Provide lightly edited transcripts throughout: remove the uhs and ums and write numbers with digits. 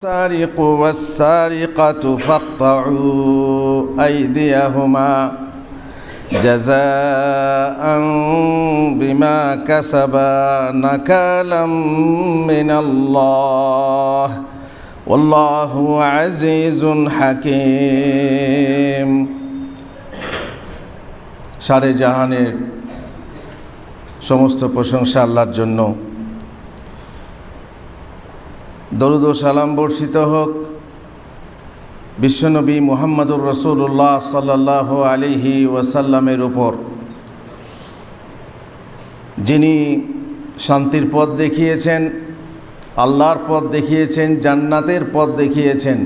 السارق والسارقة فاقطعوا أيديهما جزاء بما كسبا نكالا من الله والله عزيز حكيم। সারে জাহানের সমস্ত প্রশংসা আল্লাহর জন্য। দরুদ ও সালাম বর্ষিত হোক বিশ্বনবী মুহাম্মদুর রাসূলুল্লাহ সাল্লাল্লাহু আলাইহি ওয়াসাল্লামের উপর, যিনি শান্তির পথ দেখিয়েছেন, আল্লাহর পথ দেখিয়েছেন, জান্নাতের পথ দেখিয়েছেন,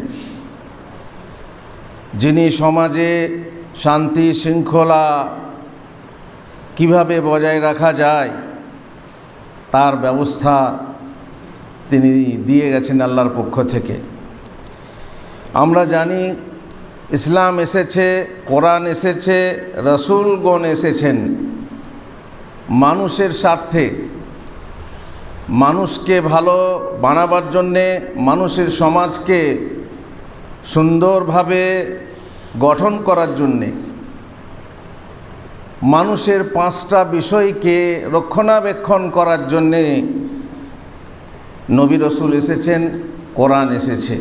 যিনি সমাজে শান্তি শৃঙ্খলা কিভাবে বজায় রাখা যায় তার ব্যবস্থা তিনি দিয়ে গেছেন আল্লাহর পক্ষ থেকে। আমরা জানি ইসলাম এসেছে, কোরআন এসেছে, রাসূলগণ এসেছেন মানুষের স্বার্থে, মানুষকে ভালো বানাবার জন্যে, মানুষের সমাজকে সুন্দরভাবে গঠন করার জন্যে, মানুষের 5টা বিষয়কে রক্ষণাবেক্ষণ করার জন্যে নবী রাসূল এসেছেন, কোরআন এসেছে।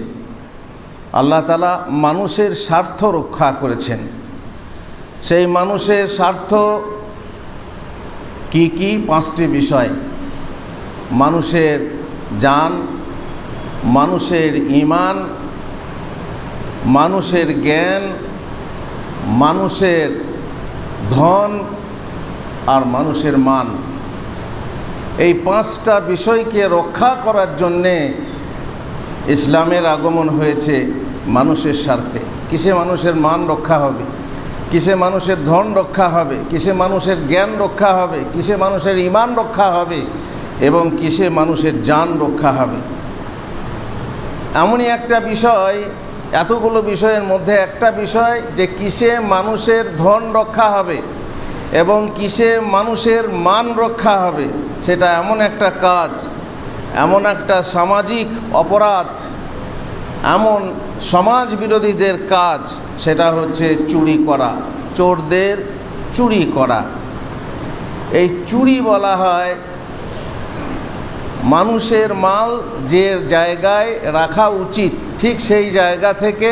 আল্লাহ তাআলা মানুষের স্বার্থ রক্ষা করেছেন। সেই মানুষের স্বার্থ কি কি? 5টি বিষয়: মানুষের জান, মানুষের ঈমান, মানুষের জ্ঞান, মানুষের ধন আর মানুষের মান। এই 5টা বিষয়কে রক্ষা করার জন্যে ইসলামের আগমন হয়েছে মানুষের স্বার্থে। কিসে মানুষের মান রক্ষা হবে, কিসে মানুষের ধন রক্ষা হবে, কিসে মানুষের জ্ঞান রক্ষা হবে, কিসে মানুষের ঈমান রক্ষা হবে এবং কিসে মানুষের জান রক্ষা হবে। এমনই একটা বিষয়, এতগুলো বিষয়ের মধ্যে একটা বিষয় যে কিসে মানুষের ধন রক্ষা হবে এবং কিসে মানুষের মান রক্ষা হবে। সেটা এমন একটা কাজ, এমন একটা সামাজিক অপরাধ, এমন সমাজ বিরোধীদের কাজ, সেটা হচ্ছে চুরি করা, চোরদের চুরি করা। এই চুরি বলা হয় মানুষের মাল যে জায়গায় রাখা উচিত ঠিক সেই জায়গা থেকে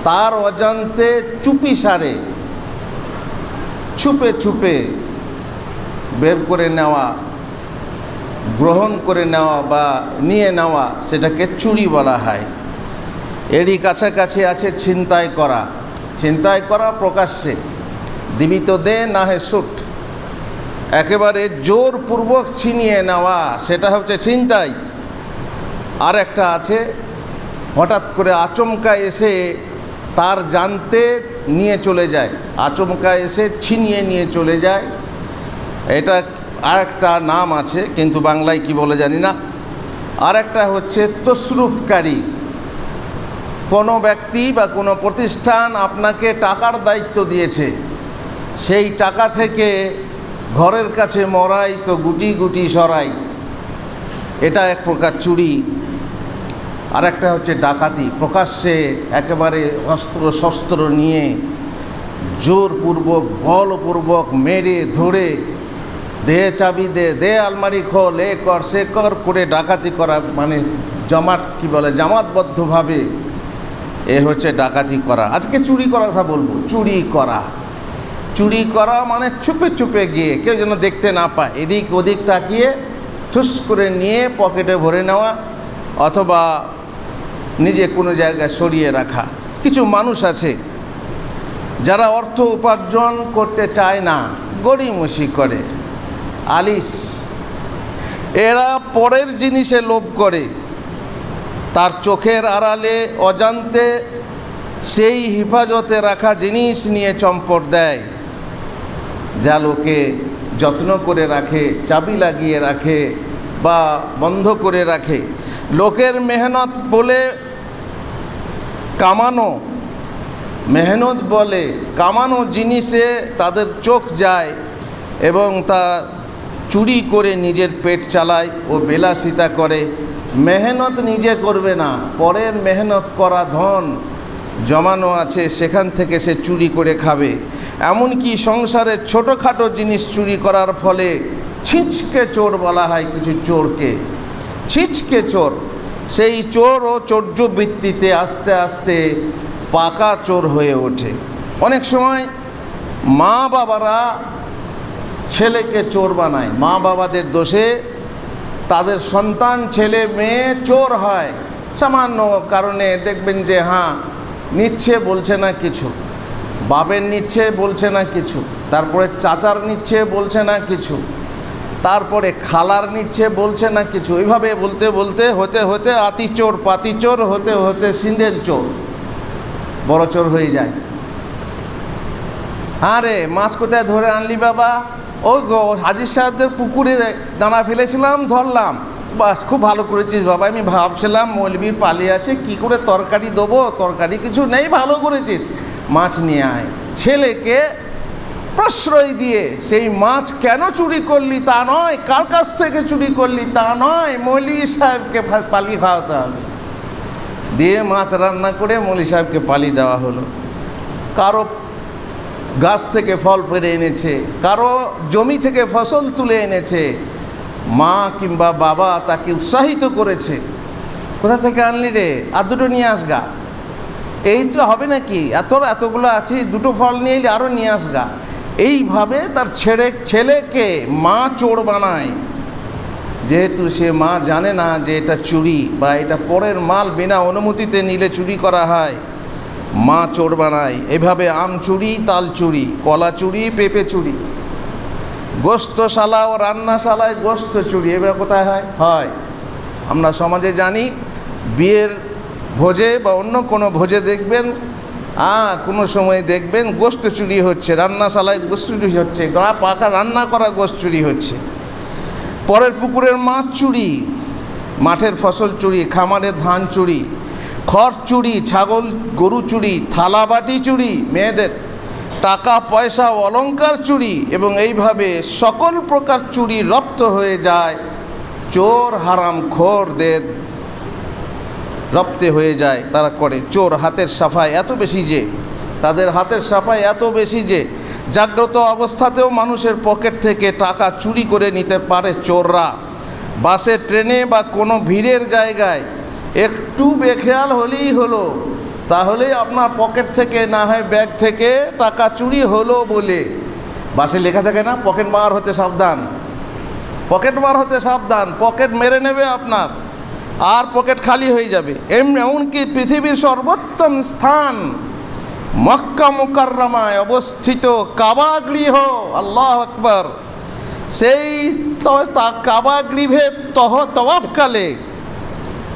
তার অজান্তে চুপিসারে ছুপে ছুপে বের করে নেওয়া, গ্রহণ করে নেওয়া বা নিয়ে নেওয়া, সেটাকে চুরি বলা হয়। এরই কাছাকাছি আছে ছিনতাই করা। ছিনতাই করা প্রকাশ্যে, দিবি তো দে না হে শুট, একেবারে জোরপূর্বক ছিনিয়ে নেওয়া, সেটা হচ্ছে ছিনতাই। আর একটা আছে হঠাৎ করে আচমকা এসে তার জানতে নিয়ে চলে যায়, আচমকা এসে ছিনিয়ে নিয়ে চলে যায়। এটা আরেকটা নাম আছে, কিন্তু বাংলায় কি বলে জানি না। আর একটা হচ্ছে তসরুফকারী। কোনো ব্যক্তি বা কোনো প্রতিষ্ঠান আপনাকে টাকার দায়িত্ব দিয়েছে, সেই টাকা থেকে ঘরের কাছে মরাই তো গুটি গুটি সরাই, এটা এক প্রকার চুরি। আর একটা হচ্ছে ডাকাতি, প্রকাশ্যে একেবারে অস্ত্র শস্ত্র নিয়ে জোরপূর্বক বলপূর্বক মেরে ধরে দে চাবি দে, দে আলমারি খোল, এ কর সে কর করে ডাকাতি করা, মানে জামাতবদ্ধভাবে এ হচ্ছে ডাকাতি করা। আজকে চুরি করার কথা বলবো। চুরি করা, চুরি করা মানে চুপে চুপে গিয়ে কেউ যেন দেখতে না পায়, এদিক ওদিক তাকিয়ে ঠুস করে নিয়ে পকেটে ভরে নেওয়া অথবা নিজে কোনো জায়গায় সরিয়ে রাখা। কিছু মানুষ আছে যারা অর্থ উপার্জন করতে চায় না, গড়িমসি করে, আলিস। এরা পরের জিনিসে লোভ করে, তার চোখের আড়ালে অজান্তে সেই হেফাজতে রাখা জিনিস নিয়ে চম্পট দেয়, যা লোকে যত্ন করে রাখে, চাবি লাগিয়ে রাখে বা বন্ধ করে রাখে। লোকের মেহনত বলে কামানো, মেহনত বলে কামানো জিনিসে তাদের চোখ যায় এবং তা চুরি করে নিজের পেট চালায় ও বিলাসিতা করে, মেহনত নিজে করবে না, পরের মেহনত করা ধন জমানো আছে সেখান থেকে সে চুরি করে খাবে। এমনকি সংসারের ছোটোখাটো জিনিস চুরি করার ফলে ছিঁচকে চোর বলা হয় কিছু চোরকে, ছিঁচকে চোর। সেই চোর ও চৌর্যবৃত্তিতে আস্তে আস্তে পাকা চোর হয়ে ওঠে। অনেক সময় মা বাবারা ছেলেকে চোর বানায়, মা বাবাদের দোষে তাদের সন্তান ছেলে মেয়ে চোর হয়। সামান্য কারণে দেখবেন যে হ্যাঁ নিচ্ছে বলছে না কিছু, বাপের নিচ্ছে বলছে না কিছু, তারপরে চাচার নিচ্ছে বলছে না কিছু, তারপরে খালার নিচ্ছে বলছে না কিছু। এইভাবে বলতে বলতে হতে হতে আতি চোর পাতি চোর হতে হতে সিন্ধের চোর, বড় চোর হয়ে যায়। আরে মাছ কোথায় ধরে আনলি বাবা? ওই গো হাজির সাহেবদের পুকুরে দানা ফেলেছিলাম, ধরলাম। বাস খুব ভালো করেছিস বাবা, আমি ভাবছিলাম মৌলবীর পালি আছে কি করে তরকারি দেবো, তরকারি কিছু নেই, ভালো করেছিস, মাছ নিয়ে আয়। ছেলেকে প্রশ্রয় দিয়ে সেই মাছ কেন চুরি করলি তা নয়, কার কাছ থেকে চুরি করলি তা নয়, মৌলবী সাহেবকে পালি খাওয়াতে হবে। দিয়ে মাছ রান্না করে মৌলবী সাহেবকে পালি দেওয়া হলো। কারো গাছ থেকে ফল পেড়ে এনেছে, কারো জমি থেকে ফসল তুলে এনেছে, মা কিংবা বাবা তাকে উৎসাহিত করেছে, কোথা থেকে আনলি রে, আর দুটো নিয়ে আসগা, এই তো হবে নাকি, এতগুলো আছে, দুটো ফল নিয়ে এলে আরও নিয়ে আসগা। এইভাবে তার ছেলেকে মা চোর বানায়, যেহেতু সে মা জানে না যে এটা চুরি বা এটা পরের মাল বিনা অনুমতিতে নিলে চুরি করা হয়, মা চোর বানায়। এভাবে আম চুরি, তাল চুরি, কলা চুরি, পেঁপে চুরি, গোস্তশালা ও রান্নাশালায় গোস্ত চুরি। এবার কোথায় হয়? আমরা সমাজে জানি বিয়ের ভোজে বা অন্য কোনো ভোজে দেখবেন কোনো সময় দেখবেন গোস্ত চুরি হচ্ছে, রান্নাশালায় গোস্ত চুরি হচ্ছে, পাকা রান্না করা গোস্ত চুরি হচ্ছে। পরের পুকুরের মাছ চুরি, মাঠের ফসল চুরি, খামারের ধান চুরি, খড় চুরি, ছাগল গরু চুরি, থালাবাটি চুরি, মেয়েদের টাকা পয়সা অলংকার চুরি, এবং এইভাবে সকল প্রকার চুরি রপ্ত হয়ে যায়। চোর হারামখোরদের রপ্তে হয়ে যায়, তারা করে। চোর হাতের সাফাই এত বেশি যে, তাদের হাতের সাফাই এত বেশি যে জাগ্রত অবস্থাতেও মানুষের পকেট থেকে টাকা চুরি করে নিতে পারে চোররা। বাসে, ট্রেনে বা কোনো ভিড়ের জায়গায় একটু বেখেয়াল হলেই হলো, তাহলে আপনার পকেট থেকে না হয় ব্যাগ থেকে টাকা চুরি হলো বলে বাসে লেখা থাকে না, পকেট মার হতে সাবধান, পকেট মার হতে সাবধান, পকেট মেরে নেবে আপনার, আর পকেট খালি হয়ে যাবে। এমনকি পৃথিবীর সর্বোত্তম স্থান মক্কা মুকাররমায় অবস্থিত কাবা গৃহ, আল্লাহ আকবার, সেই কাবা গৃহে তওয়াফকালে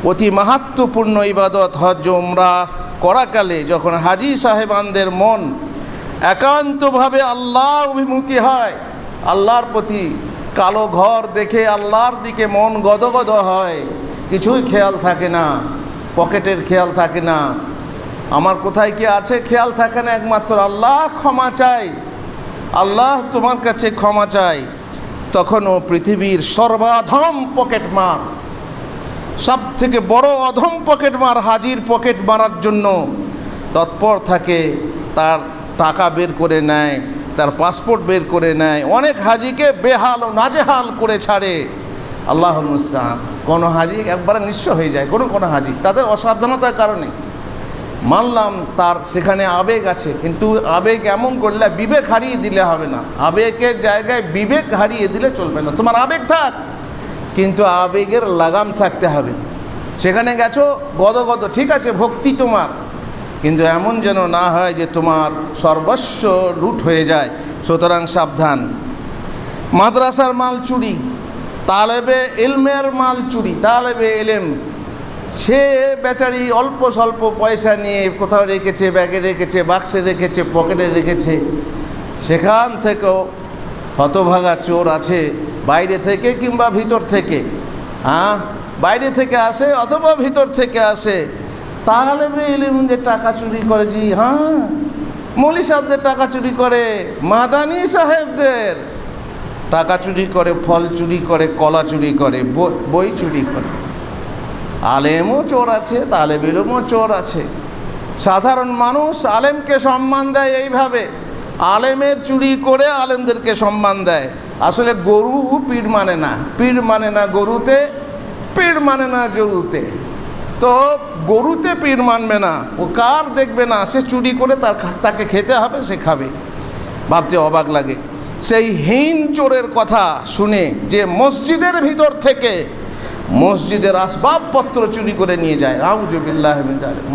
অতি মাহাত্ম্যপূর্ণ ইবাদত হজ উমরাহ করাকালে যখন হাজি সাহেবানদের মন একান্তভাবে আল্লাহ অভিমুখী হয়, আল্লাহর প্রতি কালো ঘর দেখে আল্লাহর দিকে মন গদগদ হয়, কিছুই খেয়াল থাকে না, পকেটের খেয়াল থাকে না, আমার কোথায় কি আছে খেয়াল থাকে না, একমাত্র আল্লাহ ক্ষমা চাই, আল্লাহ তোমার কাছে ক্ষমা চাই, তখনও পৃথিবীর সর্বাধম পকেট মার, সব থেকে বড় অধম পকেট মার হাজির পকেট মারার জন্য তৎপর থাকে। তার টাকা বের করে নেয়, তার পাসপোর্ট বের করে নেয়, অনেক হাজিকে বেহাল ও নাজেহাল করে ছাড়ে। আল্লাহুল মুস্তাআন। কোনো হাজি একবারে নিঃস্ব হয়ে যায়, কোনো হাজি তাদের অসাবধানতার কারণে। মানলাম তার সেখানে আবেগ আছে, কিন্তু আবেগ এমন করলে বিবেক হারিয়ে দিলে হবে না, আবেগের জায়গায় বিবেক হারিয়ে দিলে চলবে না। তোমার আবেগ থাক, কিন্তু আবেগের লাগাম থাকতে হবে। সেখানে গেছো গদগদ, ঠিক আছে ভক্তি তোমার, কিন্তু এমন যেন না হয় যে তোমার সর্বস্ব লুট হয়ে যায়। সুতরাং সাবধান। মাদ্রাসার মাল চুরি, তালেবে ইলমের মাল চুরি, তালেবে ইলম সে বেচারি অল্প স্বল্প পয়সা নিয়ে কোথাও রেখেছে, ব্যাগে রেখেছে, বাক্সে রেখেছে, পকেটে রেখেছে, সেখান থেকেও হতভাগা চোর আছে, বাইরে থেকে কিংবা ভিতর থেকে, বাইরে থেকে আসে অথবা ভিতর থেকে আসে, তালেবে ইলম যে টাকা চুরি করে, জি হ্যাঁ, মৌলী সাহেবদের টাকা চুরি করে, মাদানী সাহেবদের টাকা চুরি করে, ফল চুরি করে, কলা চুরি করে, বই চুরি করে। আলেমও চোর আছে, তালেব ইলমও চোর আছে। সাধারণ মানুষ আলেমকে সম্মান দেয় এইভাবে, আলেমের চুরি করে আলেমদেরকে সম্মান দেয়। আসলে গরু পীর মানে না, পীর মানে না গরুতে, পীর মানে না গরুতে। তো গরুতে পীর মানবে না, ও কার দেখবে না, সে চুরি করে তাকে খেতে হবে, সে খাবে। ভাবতে অবাক লাগে সেই হীন চোরের কথা শুনে, যে মসজিদের ভিতর থেকে মসজিদের আসবাবপত্র চুরি করে নিয়ে যায়। আউযু বিল্লাহি মিন যালিক।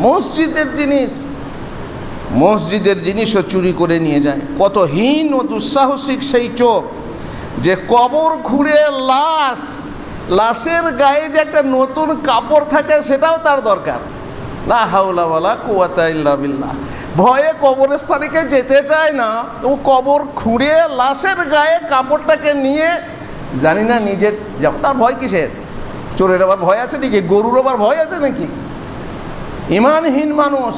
মসজিদের জিনিসও চুরি করে নিয়ে যায়। কত হীন ও দুঃসাহসিক সেই চোর, যে কবর খুঁড়ে লাশের গায়ে যে একটা নতুন কাপড় থাকে সেটাও তার দরকার। লা হাওলা ওয়ালা কুওয়াতা ইল্লা বিল্লাহ। ভয়ে কবরস্থানে যেতে চায় না, ও কবর খুঁড়ে লাশের গায়ে কাপড়টাকে নিয়ে, জানি না নিজের তার ভয় কিসের? চোরের আবার ভয় আছে নাকি? গরুর আবার ভয় আছে নাকি? ইমানহীন মানুষ।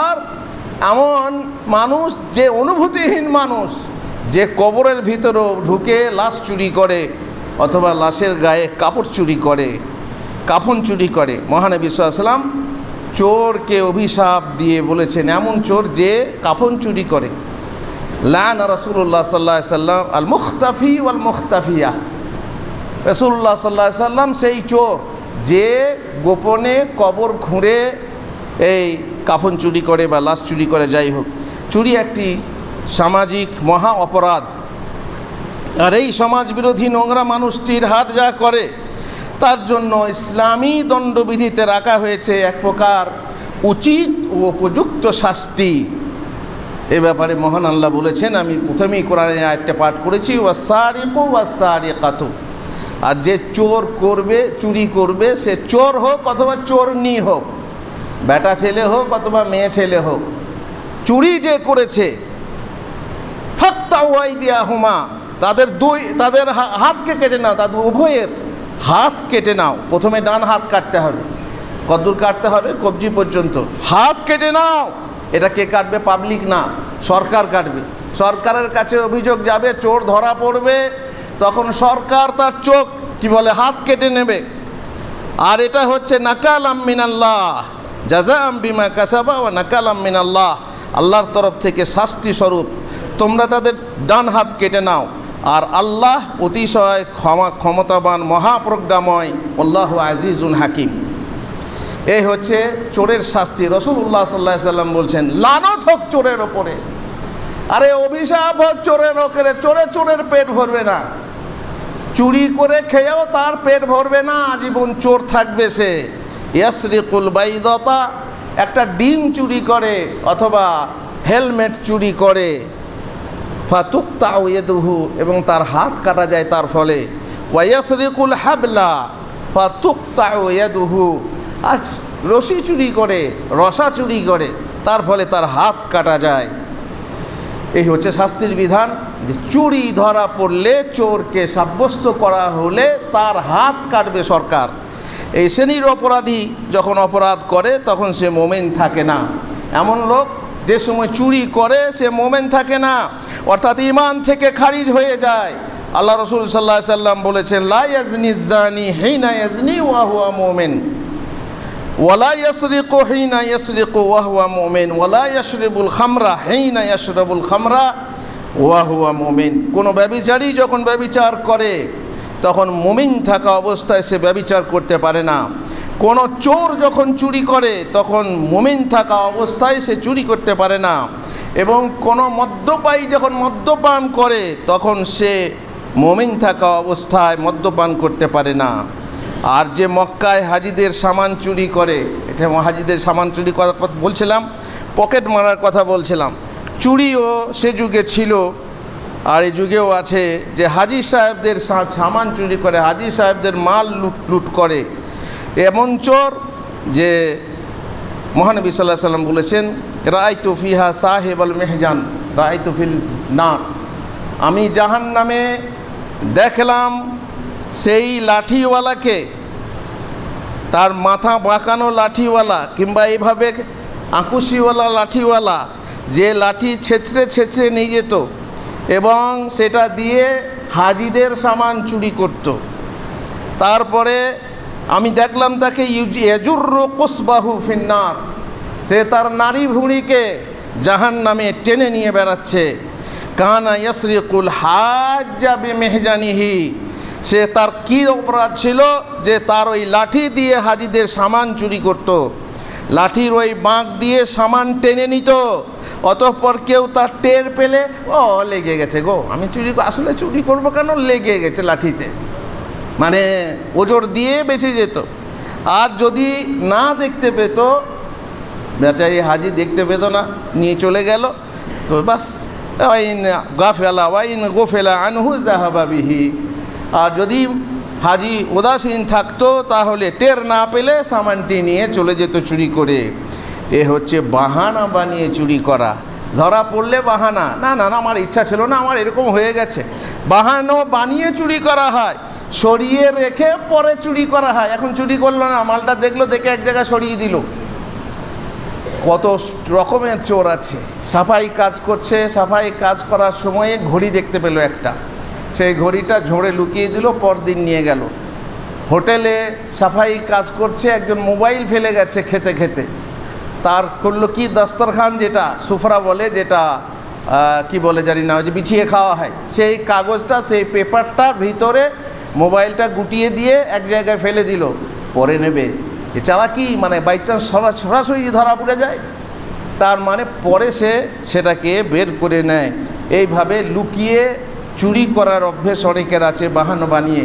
আর এমন মানুষ যে অনুভূতিহীন মানুষ, যে কবরের ভিতরেও ঢুকে লাশ চুরি করে, অথবা লাশের গায়ে কাপড় চুরি করে, কাফন চুরি করে। মহানবী সাল্লাল্লাহু আলাইহি ওয়াসাল্লাম চোরকে অভিশাপ দিয়ে বলেছেন, এমন চোর যে কাফন চুরি করে। লানা রাসূলুল্লাহ সাল্লাল্লাহু আলাইহি ওয়াসাল্লাম আল মুখতাফি ওয়াল মুখতাফিয়া। রাসূলুল্লাহ সাল্লাল্লাহু আলাইহি ওয়াসাল্লাম সেই চোর যে গোপনে কবর খুঁড়ে এই কাফন চুরি করে বা লাশ চুরি করে। যাই হোক, চুরি একটি সামাজিক মহা অপরাধ। আর এই সমাজ বিরোধী নোংরা মানুষটির হাত যা করে, তার জন্য ইসলামী দণ্ডবিধিতে রাখা হয়েছে এক প্রকার উচিত ও উপযুক্ত শাস্তি। এ ব্যাপারে মহান আল্লাহ বলেছেন, আমি প্রথমেই কোরআনের আয়াতটা পাঠ করেছি, ওয়াসারিকু ওয়াসারিকাতু। আর যে চোর করবে, চুরি করবে, সে চোর হোক অথবা চোরনি হোক, বেটা ছেলে হোক অথবা মেয়ে ছেলে হোক, চুরি যে করেছে, ফাকতাউ আইদিয়াহুমা, তাদের হাতকে কেটে নাও, তাদের উভয়ের হাত কেটে নাও। প্রথমে ডান হাত কাটতে হবে। কতদূর কাটতে হবে? কবজি পর্যন্ত। হাত কেটে নাও। এটা কে কাটবে? পাবলিক না, সরকার কাটবে। সরকারের কাছে অভিযোগ যাবে, চোর ধরা পড়বে, তখন সরকার তার চোখ হাত কেটে নেবে। আর এটা হচ্ছে নাকালাম মিনাল্লাহ, জাযাআম বিমা কাসাবা ওয়া নাকালাম মিনাল্লাহ, আল্লাহর তরফ থেকে শাস্তি স্বরূপ তোমরা তাদের ডান হাত কেটে নাও। আর আল্লাহ অতিশয় ক্ষমতাবান, মহাপ্রজ্ঞাময়, আল্লাহু আজিজুন হাকিম। এই হচ্ছে চোরের শাস্তি। রাসূলুল্লাহ সাল্লাল্লাহু আলাইহি ওয়াসাল্লাম বলছেন, লানত হোক চোরের ওপরে। আরে অভিশাপ হোক চোরের ওপরে। চোরের পেট ভরবে না, চুরি করে খেয়েও তার পেট ভরবে না, আজীবন চোর থাকবে সে। ইয়াসরিকুল বাইদাতা, একটা ডিম চুরি করে অথবা হেলমেট চুরি করে, ফাতুকতাউ ইয়াদুহু, এবং তার হাত কাটা যায় তার ফলে। ওয়ায়াসরিকুল হাবলা ফাতুকতাউ ইয়াদুহু, আজ রশি চুরি করে, রসা চুরি করে, তার ফলে তার হাত কাটা যায়। এই হচ্ছে শাস্তির বিধান, যে চুরি ধরা পড়লে, চোরকে সাব্যস্ত করা হলে তার হাত কাটবে সরকার। এই শ্রেণীর অপরাধী যখন অপরাধ করে তখন সে মোমেন থাকে না। এমন লোক যে সময় চুরি করে সে মোমেন থাকে না, অর্থাৎ ঈমান থেকে খারিজ হয়ে যায়। আল্লাহ রাসূল সাল্লাল্লাহু আলাইহি ওয়াসাল্লাম বলেছেন, লা ইয়াজনি যানি হিনা ইয়াজনি ওয়া হুয়া মুমিন, ওয়ালা ইয়াসরিকু হিনা ইয়াসরিকু ওয়া হুয়া মুমিন, ওয়ালা ইয়াশরাবুল খামরা হিনা ইয়াশরাবুল খামরা ওয়া হুয়া মুমিন। কোনো ব্যভিচারী যখন ব্যভিচার করে তখন মুমিন থাকা অবস্থায় সে ব্যভিচার করতে পারে না। কোনো চোর যখন চুরি করে তখন মুমিন থাকা অবস্থায় সে চুরি করতে পারে না। এবং কোনো মদ্যপায়ী যখন মদ্যপান করে তখন সে মুমিন থাকা অবস্থায় মদ্যপান করতে পারে না। আর যে মক্কায় হাজিদের সামান চুরি করে, এটা হাজিদের সামান চুরি করার কথা বলছিলাম, পকেট মারার কথা বলছিলাম। চুরিও সে যুগে ছিল, আর এই যুগেও আছে, যে হাজি সাহেবদের সামান চুরি করে, হাজি সাহেবদের মাল লুট করে। এমন চোর যে মহানবী সাল্লাল্লাহু আলাইহি ওয়াসাল্লাম বলেছেন, রাআইতু ফিহা সাহিবাল মেহজান রাআইতু ফিল নার, আমি জাহান্নামে দেখলাম সেই লাঠিওয়ালাকে, তার মাথা বাঁকানো লাঠিওয়ালা, কিংবা এইভাবে আঁকুশিওয়ালা লাঠিওয়ালা, যে লাঠি ছেঁচড়ে নিয়ে যেত এবং সেটা দিয়ে হাজিদের সামান চুরি করত। তারপরে আমি দেখলাম তাকে ইয়াজুররু কুসবাহু ফিন্নার, সে তার নারী ভুঁড়িকে জাহান্নামে টেনে নিয়ে বেড়াচ্ছে। কানা ইয়াসরিকুল হাজ্জা বিমিহজানিহি, সে তার কি অপরাধ ছিল যে তার ওই লাঠি দিয়ে হাজিদের সামান চুরি করত, লাঠির ওই বাঁক দিয়ে সামান টেনে নিত, অতঃপর কেউ তার টের পেলে ও লেগে গেছে গো, আমি আসলে চুরি করবো কেন, লেগে গেছে লাঠিতে, মানে ওজোর দিয়ে বেঁচে যেত। আর যদি না দেখতে পেত, বেচারি হাজি দেখতে পেত না, নিয়ে চলে গেল, তো বাস ওয়াইন গাফেলা ওয়াইন গোফেলা আনহু যাহাবা বিহি। আর যদি হাজি উদাসীন থাকতো তাহলে টের না পেলে সামানটি নিয়ে চলে যেত চুরি করে। এ হচ্ছে বাহানা বানিয়ে চুরি করা। ধরা পড়লে বাহানা, না না না আমার ইচ্ছা ছিল না, আমার এরকম হয়ে গেছে, বাহানা বানিয়ে চুরি করা হয়, সরিয়ে রেখে পরে চুরি করা হয়। এখন চুরি করলো না, মালটা দেখলো, দেখে এক জায়গায় সরিয়ে দিল। কত রকমের চোর আছে। সাফাই কাজ করছে, সাফাই কাজ করার সময়ে ঘড়ি দেখতে পেলো একটা, সেই ঘড়িটা ঝোড়ে লুকিয়ে দিল, পরদিন নিয়ে গেল। হোটেলে সাফাই কাজ করছে, একজন মোবাইল ফেলে গেছে খেতে খেতে, তার করলো কি দস্তরখান, যেটা সুফরা বলে, যেটা কি বলে জানি না, যে বিছিয়ে খাওয়া হয়, সেই কাগজটা, সেই পেপারটার ভিতরে মোবাইলটা গুটিয়ে দিয়ে এক জায়গায় ফেলে দিল, পরে নেবে। এছাড়া কি মানে বাই চান্স সরাসরি ধরা পড়ে যায়, তার মানে পরে সে সেটাকে বের করে নেয়। এইভাবে লুকিয়ে চুরি করার অভ্যেস অনেকের আছে, বাহানো বানিয়ে।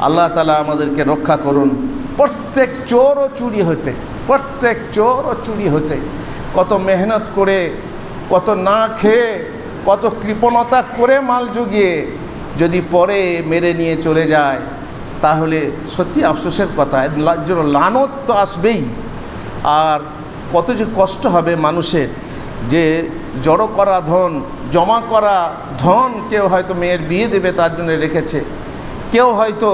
আল্লাহ তাআলা আমাদেরকে রক্ষা করুন প্রত্যেক চোর ও চুরি হতে, প্রত্যেক চোর ও চুরি হতে। কত মেহনত করে, কত না খেয়ে, কত কৃপণতা করে মাল জুগিয়ে যদি পরে মেরে নিয়ে চলে যায়, তাহলে সত্যি আফসোসের কথা, এর জন্য লানত তো আসবেই। আর কত যে কষ্ট হবে মানুষের, যে জড়ো করা ধন, জমা করা ধন, কেউ হয়তো মেয়ের বিয়ে দেবে তার জন্য রেখেছে, কেউ হয়তো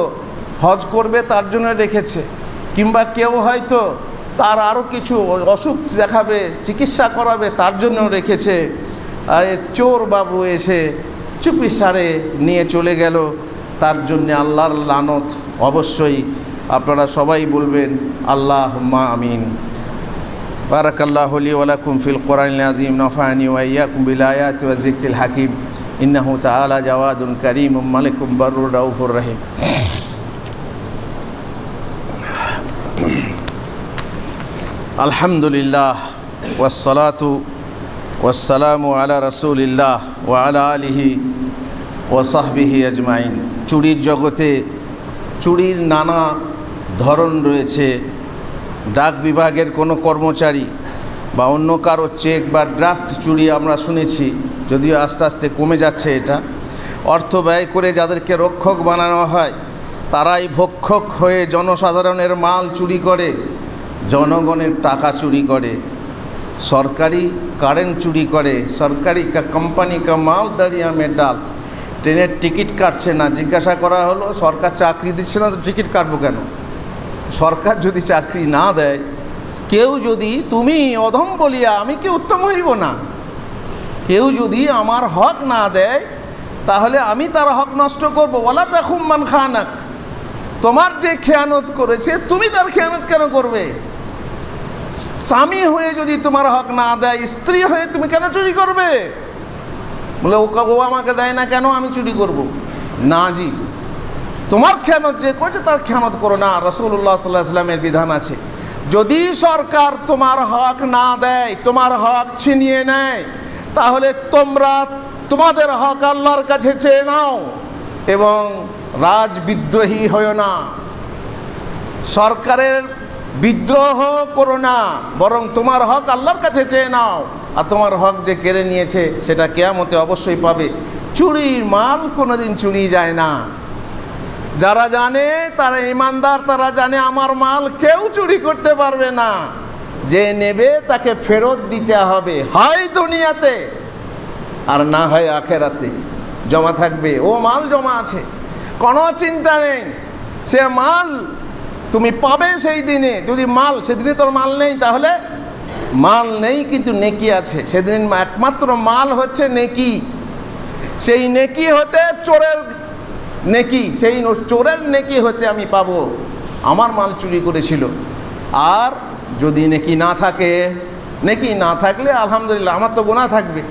হজ করবে তার জন্য রেখেছে, কিংবা কেউ হয়তো তার আরও কিছু অসুখ দেখাবে, চিকিৎসা করাবে তার জন্য রেখেছে। আর চোর বাবু এসে চুপি সারে নিয়ে চলে গেল, তার জন্যে আল্লাহর লানত অবশ্যই। আপনারা সবাই বলবেন আল্লাহুম্মা আমিন। বারাকাল্লাহু লি ওয়া লাকুম ফিল কোরআনিল আযীম, নাফা'নি ওয়া ইয়্যাকুম বিল আয়াতি ওয়া যিকরিল হাকীম। ইন্নাহু তাআলা জাওয়াদুন কারীমুম মালিকুম বাররুর রাউফুর রহিম। আলহামদুলিল্লাহ ওয়াসসালাতু ওয়াসসালামু আলা রাসূলিল্লাহ ওয়া আলা আলিহি ওয়া সাহবিহি আজমাইন। চুরির জগতে চুরির নানা ধরন রয়েছে। ডাক বিভাগের কোনো কর্মচারী বা অন্য কারো চেক বা ড্রাফট চুরি আমরা শুনেছি, যদিও আস্তে আস্তে কমে যাচ্ছে এটা। অর্থ ব্যয় করে যাদেরকে রক্ষক বানানো হয়, তারাই ভক্ষক হয়ে জনসাধারণের মাল চুরি করে, জনগণের টাকা চুরি করে, সরকারি কারেন্ট চুরি করে, সরকারি কোম্পানি কা মাল দাঁড়িয়ে মে ডাল। ট্রেনের টিকিট কাটছে না, জিজ্ঞাসা করা হলো সরকার চাকরি দিচ্ছে না তো টিকিট কাটবো কেন? সরকার যদি চাকরি না দেয়, কেউ যদি তুমি অধম বলিয়া আমি কি উত্তম হইব না, কেউ যদি আমার হক না দেয় তাহলে আমি তার হক নষ্ট করব। ওয়ালা তাখুম মান খানাক, তোমার যে খেয়ানত করেছে তুমি তার খেয়ানত কেন করবে? স্বামী হয়ে যদি তোমার হক না দেয়, স্ত্রী হয়ে তুমি কেন চুরি করবে? বলে ও আমাকে দেয় না কেন আমি চুরি করব? না জি, তোমার খেয়ানত যে করেছে তার খেয়ানত করো না। রাসূলুল্লাহ সাল্লাল্লাহু আলাইহি ওয়াসাল্লামের বিধান আছে, যদি সরকার তোমার হক না দেয়, তোমার হক ছিনিয়ে নেয়, তাহলে তোমরা তোমাদের হক আল্লাহর কাছে চেয়ে নাও এবং রাজবিদ্রোহী হয়ো না, সরকারের বিদ্রোহ করো না, বরং তোমার হক আল্লাহর কাছে চেয়ে নাও। আর তোমার হক যে কেড়ে নিয়েছে সেটা কিয়ামতে অবশ্যই পাবে। চুরির মাল কোনোদিন চুরি যায় না। যারা জানে তারা ইমানদার, তারা জানে আমার মাল কেউ চুরি করতে পারবে না। যে নেবে তাকে ফেরত দিতে হবে, হয় দুনিয়াতে আর না হয় আখেরাতে জমা থাকবে। ও মাল জমা আছে, কোনো চিন্তা নেই, সে মাল তুমি পাবে সেই দিনে। যদি মাল সেদিনে তোর মাল নেই, তাহলে মাল নেই কিন্তু নেকি আছে। সেদিন একমাত্র মাল হচ্ছে নেকি। সেই নেকি হতে চোরের নেকি, সেই চোরের নেকি হতে আমি পাবো। আমার মাল চুরি করেছিল। আর যদি নেকি না থাকে, নেকি না থাকলে আলহামদুলিল্লাহ আমার তো গুনাহ থাকবে।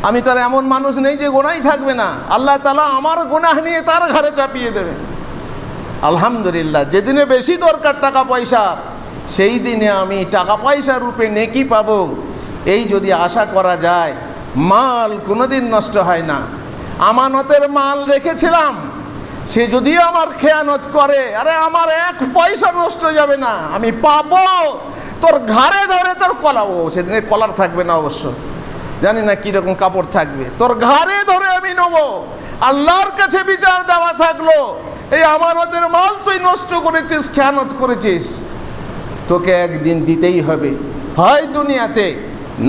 আমি তো আর এমন মানুষ নেই যে গুনাহই থাকবে না, আল্লাহ তাআলা আমার গুনাহ নিয়ে তার ঘাড়ে চাপিয়ে দেবে। আলহামদুলিল্লাহ, যেদিনে বেশি দরকার টাকা পয়সা, সেই দিনে আমি টাকা পয়সা রূপে নেকি পাবো, এই যদি আশা করা যায়। মাল কোনোদিন নষ্ট হয় না। আমানতের মাল রেখেছিলাম, সে যদিও আমার খেয়ানত করে, আরে আমার এক পয়সা নষ্ট যাবে না, আমি পাবো। তোর ঘাড়ে ধরে তোর কলাবো, সেদিনে কলার থাকবে না অবশ্য, জানি না কীরকম কাপড় থাকবে, তোর ঘাড়ে ধরে আমি নেবো। আল্লাহর কাছে বিচার দেওয়া থাকলো, এই আমানতের মাল তুই নষ্ট করেছিস, খেয়ানত করেছিস, তোকে একদিন দিতেই হবে, হয় দুনিয়াতে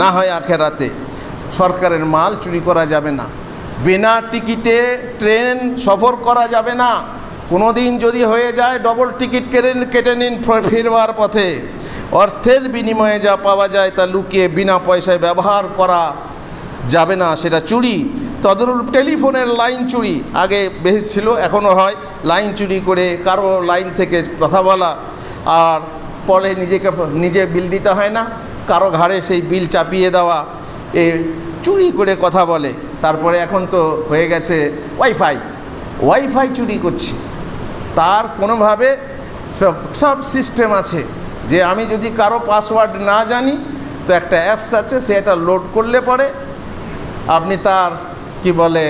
না হয় আখেরাতে। সরকারের মাল চুরি করা যাবে না, বিনা টিকিটে ট্রেন সফর করা যাবে না। কোনো দিন যদি হয়ে যায় ডবল টিকিট কেটে নিন ফিরবার পথে। অর্থের বিনিময়ে যা পাওয়া যায় তা লুকিয়ে বিনা পয়সায় ব্যবহার করা যাবে না, সেটা চুরি। তদনুরূপ টেলিফোনের লাইন চুরি আগে বেশি ছিল, এখনও হয়। লাইন চুরি করে কারো লাইন থেকে কথা বলা, আর পরে নিজে বিল দিতে হয় না, কারো ঘাড়ে সেই বিল চাপিয়ে দেওয়া, এ চুরি করে কথা বলে। তারপরে এখন তো হয়ে গেছে ওয়াইফাই চুরি করছে। তার কোনোভাবে সব সিস্টেম আছে যে আমি যদি কারো পাসওয়ার্ড না জানি, তো একটা অ্যাপস আছে, সেটা লোড করলে পরে আপনি তার কি বলে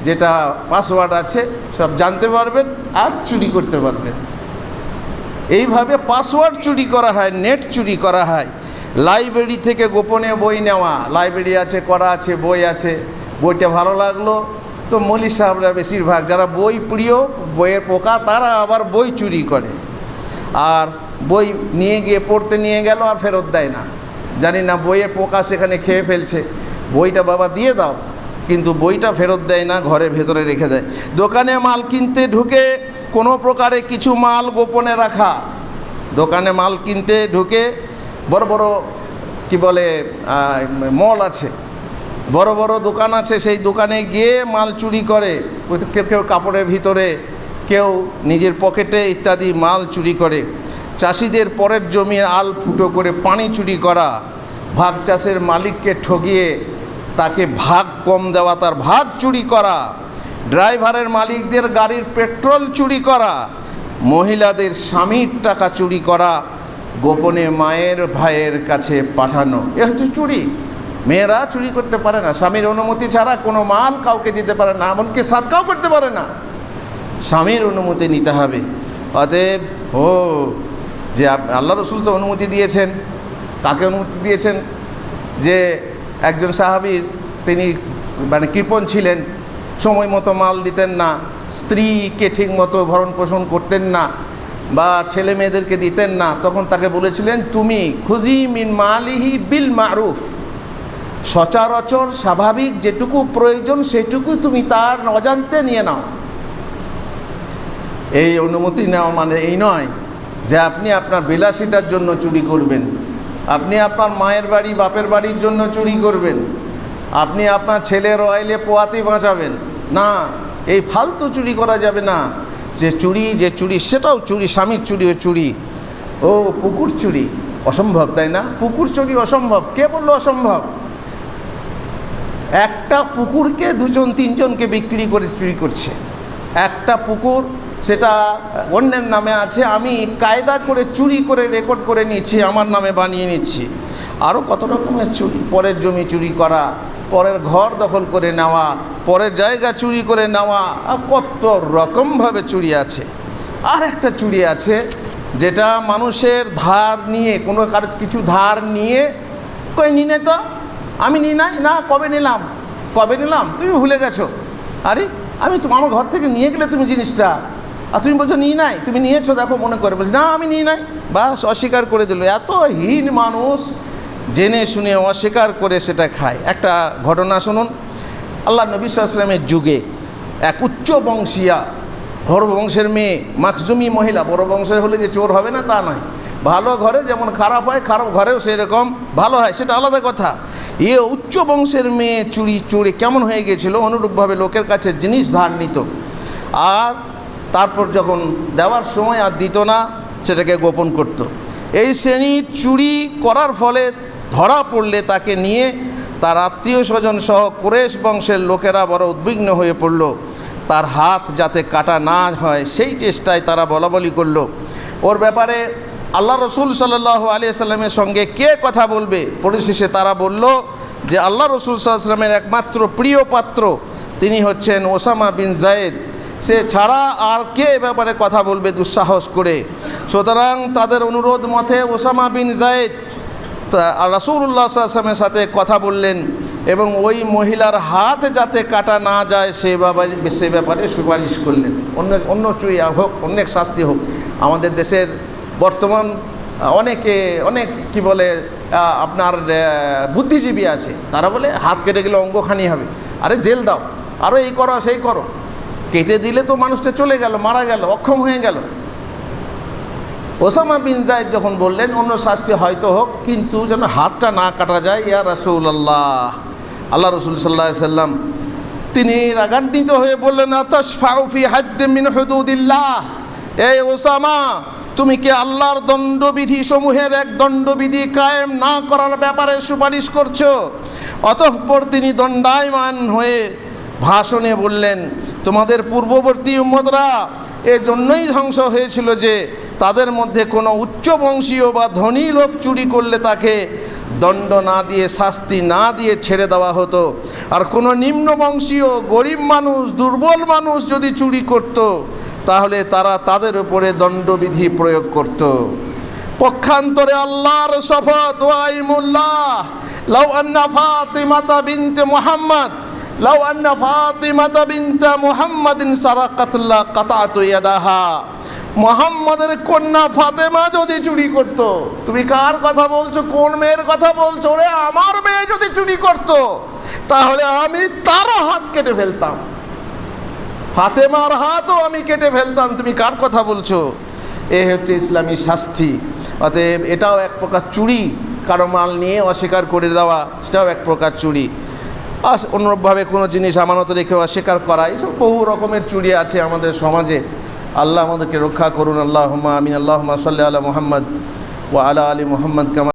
যেটা পাসওয়ার্ড আছে সব জানতে পারবেন আর চুরি করতে পারবেন। এইভাবে পাসওয়ার্ড চুরি করা হয়, নেট চুরি করা হয়। লাইব্রেরি থেকে গোপনে বই নেওয়া, লাইব্রেরি আছে, করা আছে, বই আছে, বইটা ভালো লাগলো তো মৌলী সাহেবরা বেশিরভাগ যারা বই প্রিয়, বইয়ের পোকা, তারা আবার বই চুরি করে। আর বই নিয়ে গিয়ে পড়তে নিয়ে গেল আর ফেরত দেয় না, জানি না বইয়ের পোকা সেখানে খেয়ে ফেলছে, বইটা বাবা দিয়ে দাও, কিন্তু বইটা ফেরত দেয় না, ঘরের ভেতরে রেখে দেয়। দোকানে মাল কিনতে ঢুকে কোনো প্রকারে কিছু মাল গোপনে রাখা, দোকানে মাল কিনতে ঢুকে বড় বড় কি বলে মল আছে, বড় বড় দোকান আছে, সেই দোকানে গিয়ে মাল চুরি করে। কেউ কাপড়ের ভিতরে, কেউ নিজের পকেটে ইত্যাদি মাল চুরি করে। চাষিদের পরের জমির আল ফুটো করে পানি চুরি করা, ভাগ চাষের মালিককে ঠকিয়ে তাকে ভাগ কম দেওয়া, তার ভাগ চুরি করা, ড্রাইভারের মালিকদের গাড়ির পেট্রোল চুরি করা, মহিলাদের স্বামীর টাকা চুরি করা, গোপনে মায়ের ভাইয়ের কাছে পাঠানো, এ হচ্ছে চুরি। মেয়েরা চুরি করতে পারে না, স্বামীর অনুমতি ছাড়া কোনো মাল কাউকে দিতে পারে না, এমনকি সাদকাও করতে পারে না, স্বামীর অনুমতি নিতে হবে। অতএব যে আল্লাহ রসুল তো অনুমতি দিয়েছেন, কাকে অনুমতি দিয়েছেন? যে একজন সাহাবীর, তিনি মানে কৃপণ ছিলেন, সময় মতো মাল দিতেন না, স্ত্রীকে ঠিক মতো ভরণ পোষণ করতেন না, বা ছেলে মেয়েদেরকে দিতেন না, তখন তাকে বলেছিলেন তুমি খুজি মিন মালিহি বিল মারুফ, সচরাচর স্বাভাবিক যেটুকু প্রয়োজন সেটুকু তুমি তার অজান্তে নিয়ে নাও। এই অনুমতি নেওয়া মানে এই নয় যে আপনি আপনার বিলাসিতার জন্য চুরি করবেন, আপনি আপনার মায়ের বাড়ি বাপের বাড়ির জন্য চুরি করবেন, আপনি আপনার ছেলের অয়েলে পোয়াতে বাঁচাবেন না, এই ফালতু চুরি করা যাবে না। যে চুরি সেটাও চুরি, স্বামীর চুরিও চুরি। পুকুর চুরি অসম্ভব, তাই না? পুকুর চুরি অসম্ভব, কে বললো অসম্ভব? একটা পুকুরকে দুজন তিনজনকে বিক্রি করে চুরি করছে, একটা পুকুর সেটা অন্যের নামে আছে, আমি কায়দা করে চুরি করে রেকর্ড করে নিচ্ছি, আমার নামে বানিয়ে নিচ্ছি। আরও কত রকমের চুরি, পরের জমি চুরি করা, পরের ঘর দখল করে নেওয়া, পরের জায়গা চুরি করে নেওয়া, কত রকমভাবে চুরি আছে। আর একটা চুরি আছে যেটা মানুষের ধার নিয়ে, কোনো কারো কিছু ধার নিয়ে, কই নিনে তো আমি নিই নাই, না কবে নিলাম তুমি ভুলে গেছো, আরে আমি আমার ঘর থেকে নিয়ে গেলে তুমি জিনিসটা, আর তুমি বলছো নিই নাই, তুমি নিয়েছো দেখো মনে করে, বলছি না আমি নিই নাই, বাস অস্বীকার করে দিল। এত হীন মানুষ, জেনে শুনে অস্বীকার করে সেটা খায়। একটা ঘটনা শুনুন। আল্লাহ নবী সাল্লাল্লাহু আলাইহি ওয়াসাল্লামের যুগে এক উচ্চ বংশীয়া, বড় বংশের মেয়ে, মাখজুমি মহিলা, বড় বংশের হলে যে চোর হবে না তা নয়, ভালো ঘরে যেমন খারাপ হয়, খারাপ ঘরেও সেরকম ভালো হয়, সেটা আলাদা কথা। এ উচ্চ বংশের মেয়ে চুরি কেমন হয়ে গিয়েছিল, অনুরূপভাবে লোকের কাছে জিনিস ধার নিত, আর তারপর যখন দেওয়ার সময় আর দিত না, সেটাকে গোপন করত। এই শ্রেণীর চুরি করার ফলে ধরা পড়লে তাকে নিয়ে তার আত্মীয় স্বজন সহ কুরাইশ বংশের লোকেরা বড় উদ্বিগ্ন হয়ে পড়ল। তার হাত যাতে কাটা না হয় সেই চেষ্টায় তারা বলাবলি করলো। ওর ব্যাপারে আল্লাহ রসুল সাল্লাল্লাহু আলাইহি সাল্লামের সঙ্গে কে কথা বলবে? পরিশেষে তারা বলল যে আল্লাহ রসুল সাল্লাল্লাহু আলাইহি সাল্লামের একমাত্র প্রিয় পাত্র তিনি হচ্ছেন ওসামা বিন জায়েদ, সে ছাড়া আর কে এ ব্যাপারে কথা বলবে দুঃসাহস করে। সুতরাং তাদের অনুরোধ মতে ওসামা বিন জায়েদ রাসূলুল্লাহ সাল্লাল্লাহু আলাইহি ওয়াসাল্লামের সাথে কথা বললেন এবং ওই মহিলার হাত যাতে কাটা না যায় সে ব্যাপারে সুপারিশ করলেন। অন্য চুরি হোক, অনেক শাস্তি হোক। আমাদের দেশের বর্তমান অনেক কি বলে আপনার বুদ্ধিজীবী আছে, তারা বলে হাত কেটে গেলে অঙ্গখানি হবে, আরে জেল দাও, আরও এই করো সেই করো। কেটে দিলে তো মানুষটা চলে গেল, মারা গেল, অক্ষম হয়ে গেল। ওসামা বিন জায়েদ যখন বললেন অন্য শাস্তি হয়তো হোক, কিন্তু যেন হাতটা না কাটা যায়। ইয়া রাসূলুল্লাহ, আল্লাহ রসুল সাল্লাল্লাহু আলাইহি সাল্লাম তিনি রাগান্বিত হয়ে বললেন, আতাশফাউ ফি হাদ্দিন মিন হুদুদিল্লাহ, এই ওসামা তুমি কি আল্লাহর দণ্ডবিধি সমূহের এক দণ্ডবিধি কায়েম না করার ব্যাপারে সুপারিশ করছো? অতঃপর তিনি দণ্ডায়মান হয়ে ভাষণে বললেন, তোমাদের পূর্ববর্তী উম্মতরা এজন্যই ধ্বংস হয়েছিল যে তাদের মধ্যে কোনো উচ্চবংশীয় বা ধনী লোক চুরি করলে তাকে দণ্ড না দিয়ে, শাস্তি না দিয়ে ছেড়ে দেওয়া হতো, আর কোনো নিম্নবংশীয় গরিব মানুষ, দুর্বল মানুষ যদি চুরি করত তাহলে তারা তাদের উপরে দণ্ডবিধি প্রয়োগ করত। পক্ষান্তরে আল্লাহর শপথ, ওয়াইমুল্লাহ লাউ আন্না ফাতিমাতা বিনতে মুহাম্মদ লাউ আন্না ফাতিমাতা বিনতে মুহাম্মাদিন সারাকাত লা কাতাতু ইয়াদাহা, মুহাম্মাদের কন্যা ফাতেমা যদি চুরি করত। তুমি কার কথা বলছো? কোন মেয়ের কথা বলছো? রে আমার মেয়ে যদি চুরি করত তাহলে আমি তারও হাত কেটে ফেলতাম, ফাতেমার হাতও আমি কেটে ফেলতাম। তুমি কার কথা বলছো? এ হচ্ছে ইসলামী শাস্তি। অতএব এটাও এক প্রকার চুরি, কারো মাল নিয়ে অস্বীকার করে দেওয়া, সেটাও এক প্রকার চুরি। আর অনুরূপভাবে কোনো জিনিস আমানত রেখে অস্বীকার করা, এইসব বহু রকমের চুরি আছে আমাদের সমাজে। আল্লাহ আমাদেরকে রক্ষা করুন। আল্লাহুম্মা আমিন। আল্লাহুম্মা সাল্লি আলা মুহাম্মদ ওয়া আলা আলি মুহাম্মদ কামা